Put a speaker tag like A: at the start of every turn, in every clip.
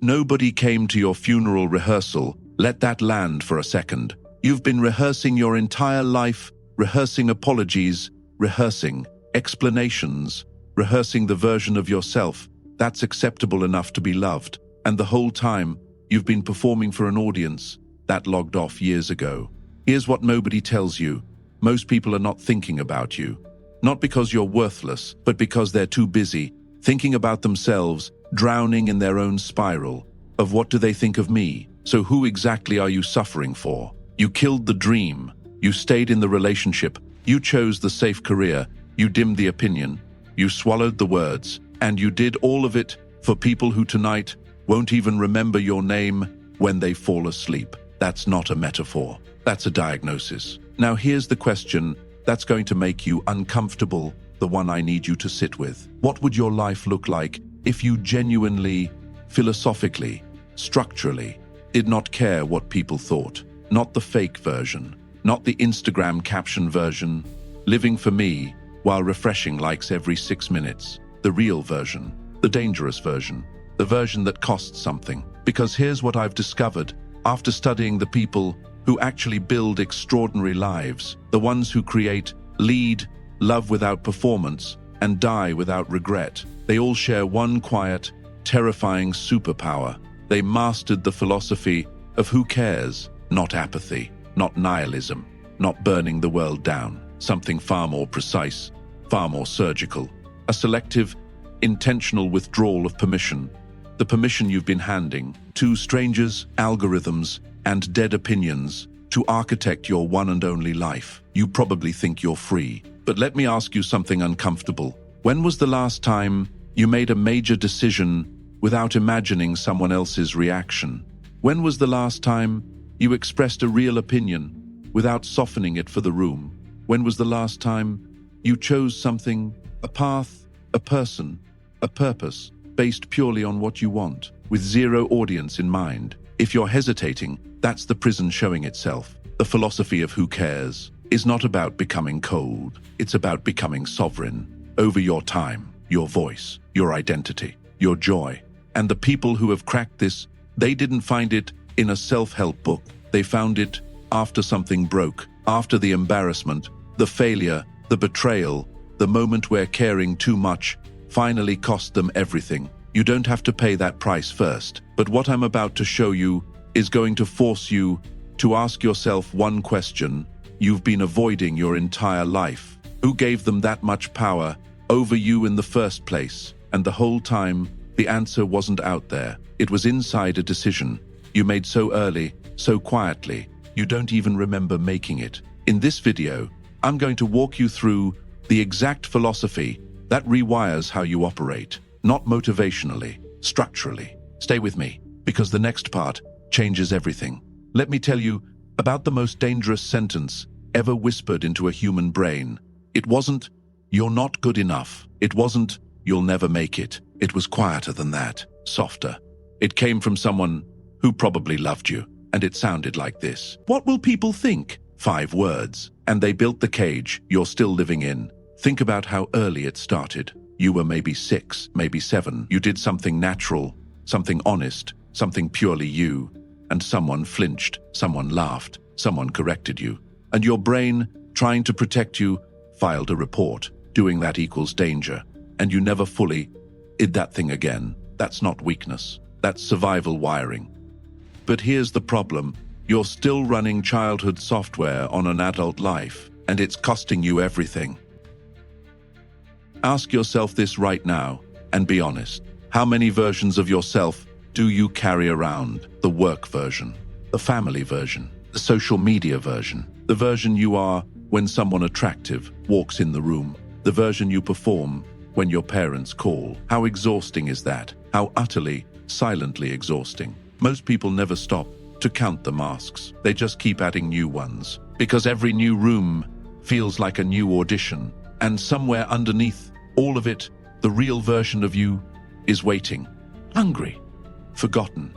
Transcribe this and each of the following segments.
A: Nobody came to your funeral rehearsal. Let that land for a second. You've been rehearsing your entire life, rehearsing apologies, rehearsing explanations, rehearsing the version of yourself that's acceptable enough to be loved. And the whole time, you've been performing for an audience that logged off years ago. Here's what nobody tells you. Most people are not thinking about you. Not because you're worthless, but because they're too busy thinking about themselves, drowning in their own spiral of what do they think of me. So who exactly are you suffering for? You killed the dream. You stayed in the relationship. You chose the safe career. You dimmed the opinion. You swallowed the words. And you did all of it for people who tonight won't even remember your name when they fall asleep. That's not a metaphor. That's a diagnosis. Now here's the question that's going to make you uncomfortable, the one I need you to sit with. What would your life look like if you genuinely, philosophically, structurally, did not care what people thought? Not the fake version, not the Instagram caption version, living for me while refreshing likes every 6 minutes. The real version, the dangerous version, the version that costs something. Because here's what I've discovered after studying the people who actually build extraordinary lives, the ones who create, lead, love without performance, and die without regret. They all share one quiet, terrifying superpower. They mastered the philosophy of who cares, not apathy, not nihilism, not burning the world down. Something far more precise, far more surgical. A selective, intentional withdrawal of permission. The permission you've been handing to strangers, algorithms, and dead opinions to architect your one and only life. You probably think you're free. But let me ask you something uncomfortable. When was the last time you made a major decision without imagining someone else's reaction? When was the last time you expressed a real opinion without softening it for the room? When was the last time you chose something, a path, a person, a purpose, based purely on what you want, with zero audience in mind? If you're hesitating, that's the prison showing itself. The philosophy of who cares is not about becoming cold. It's about becoming sovereign over your time, your voice, your identity, your joy. And the people who have cracked this, they didn't find it in a self-help book. They found it after something broke, after the embarrassment, the failure, the betrayal, the moment where caring too much finally cost them everything. You don't have to pay that price first. But what I'm about to show you is going to force you to ask yourself one question you've been avoiding your entire life. Who gave them that much power over you in the first place? And the whole time, the answer wasn't out there. It was inside a decision you made so early, so quietly, you don't even remember making it. In this video, I'm going to walk you through the exact philosophy that rewires how you operate. Not motivationally, structurally. Stay with me, because the next part changes everything. Let me tell you about the most dangerous sentence ever whispered into a human brain. It wasn't, "You're not good enough." It wasn't, "You'll never make it." It was quieter than that, softer. It came from someone who probably loved you, and it sounded like this. "What will people think?" 5 words. And they built the cage you're still living in. Think about how early it started. You were maybe 6, maybe 7. You did something natural, something honest, something purely you. And someone flinched, someone laughed, someone corrected you. And your brain, trying to protect you, filed a report. Doing that equals danger. And you never fully did that thing again. That's not weakness. That's survival wiring. But here's the problem. You're still running childhood software on an adult life, and it's costing you everything. Ask yourself this right now, and be honest. How many versions of yourself do you carry around? The work version, the family version, the social media version, the version you are when someone attractive walks in the room, the version you perform when your parents call. How exhausting is that? How utterly, silently exhausting. Most people never stop to count the masks. They just keep adding new ones, because every new room feels like a new audition. And somewhere underneath all of it, the real version of you is waiting, hungry, forgotten,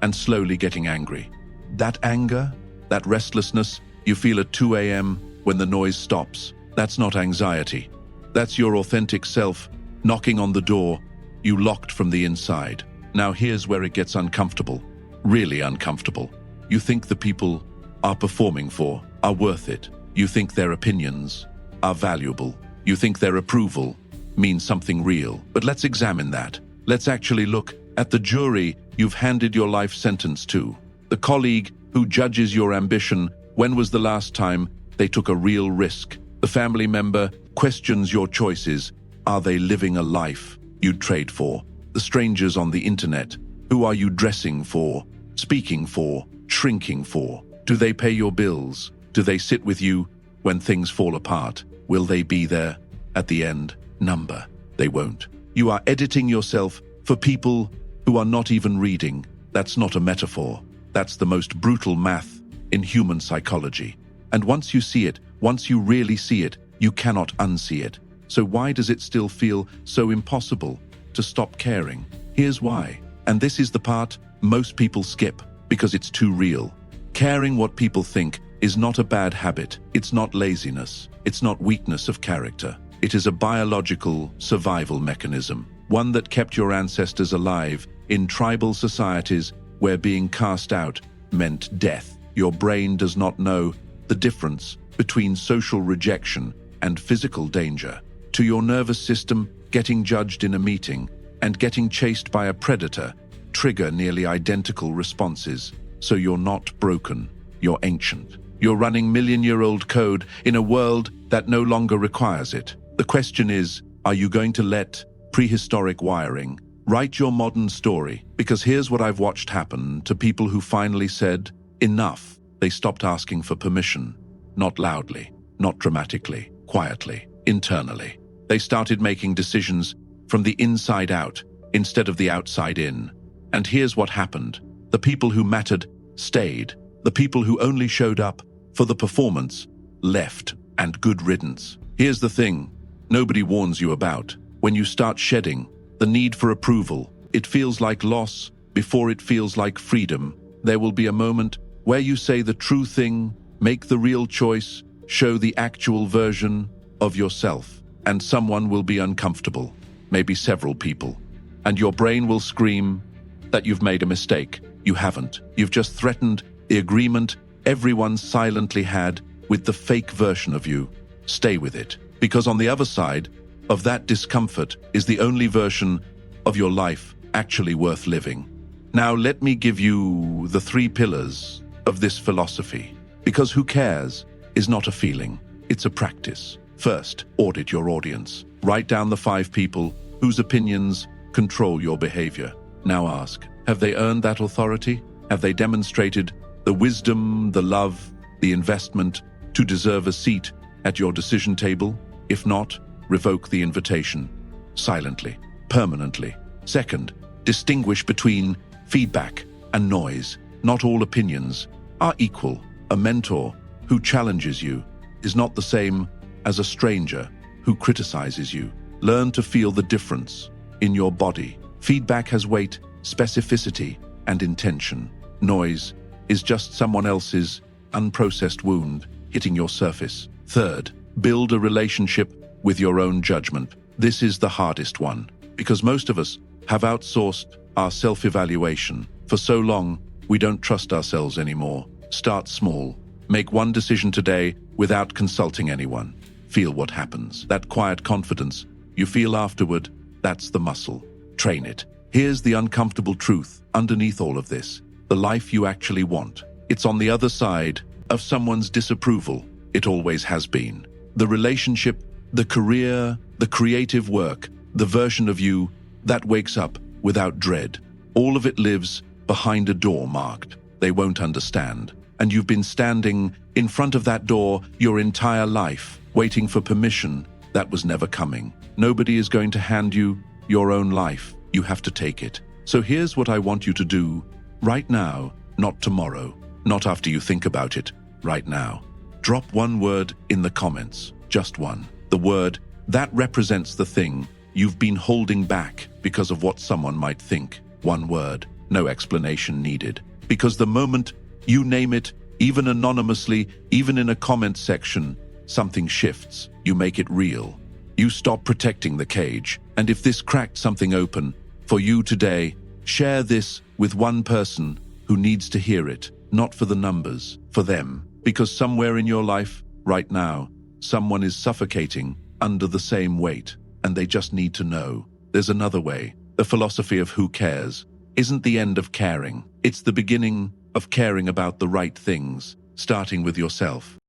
A: and slowly getting angry. That anger, that restlessness you feel at 2 a.m. when the noise stops, that's not anxiety. That's your authentic self knocking on the door you locked from the inside. Now here's where it gets uncomfortable. Really uncomfortable. You think the people are performing for are worth it. You think their opinions are valuable. You think their approval means something real. But let's examine that. Let's actually look at the jury you've handed your life sentence to. The colleague who judges your ambition. When was the last time they took a real risk? The family member questions your choices. Are they living a life you'd trade for? The strangers on the internet. Who are you dressing for, speaking for, shrinking for? Do they pay your bills? Do they sit with you when things fall apart? Will they be there at the end? Number. They won't. You are editing yourself for people who are not even reading. That's not a metaphor. That's the most brutal math in human psychology. And once you see it, once you really see it, you cannot unsee it. So why does it still feel so impossible to stop caring? Here's why. And this is the part most people skip because it's too real. Caring what people think is not a bad habit. It's not laziness. It's not weakness of character. It is a biological survival mechanism, one that kept your ancestors alive in tribal societies where being cast out meant death. Your brain does not know the difference between social rejection and physical danger. To your nervous system, getting judged in a meeting and getting chased by a predator trigger nearly identical responses. So you're not broken, you're ancient. You're running million-year-old code in a world that no longer requires it. The question is, are you going to let prehistoric wiring write your modern story? Because here's what I've watched happen to people who finally said, enough. They stopped asking for permission. Not loudly, not dramatically, quietly, internally. They started making decisions from the inside out instead of the outside in. And here's what happened. The people who mattered stayed. The people who only showed up for the performance left, and good riddance. Here's the thing nobody warns you about. When you start shedding the need for approval, it feels like loss before it feels like freedom. There will be a moment where you say the true thing, make the real choice, show the actual version of yourself, and someone will be uncomfortable, maybe several people, and your brain will scream that you've made a mistake. You haven't. You've just threatened the agreement everyone silently had with the fake version of you. Stay with it, because on the other side of that discomfort is the only version of your life actually worth living. Now let me give you the 3 pillars of this philosophy, because who cares is not a feeling, it's a practice. First, audit your audience. Write down the 5 people whose opinions control your behavior. Now ask, have they earned that authority? Have they demonstrated the wisdom, the love, the investment to deserve a seat at your decision table? If not, revoke the invitation, silently, permanently. Second, distinguish between feedback and noise. Not all opinions are equal. A mentor who challenges you is not the same as a stranger who criticizes you. Learn to feel the difference in your body. Feedback has weight, specificity, and intention. Noise is just someone else's unprocessed wound hitting your surface. Third, build a relationship with your own judgment. This is the hardest one, because most of us have outsourced our self-evaluation. For so long, we don't trust ourselves anymore. Start small. Make one decision today without consulting anyone. Feel what happens. That quiet confidence you feel afterward, that's the muscle. Train it. Here's the uncomfortable truth underneath all of this. The life you actually want. It's on the other side of someone's disapproval. It always has been. The relationship, the career, the creative work, the version of you that wakes up without dread. All of it lives behind a door marked "They won't understand." And you've been standing in front of that door your entire life, waiting for permission that was never coming. Nobody is going to hand you your own life. You have to take it. So here's what I want you to do right now, not tomorrow, not after you think about it, right now. Drop one word in the comments, just one. The word that represents the thing you've been holding back because of what someone might think. One word, no explanation needed. Because the moment you name it, even anonymously, even in a comment section, something shifts. You make it real. You stop protecting the cage. And if this cracked something open for you today, Share this with one person who needs to hear it, not for the numbers, for them. Because somewhere in your life, right now, someone is suffocating under the same weight, and they just need to know there's another way. The philosophy of who cares isn't the end of caring. It's the beginning of caring about the right things, starting with yourself.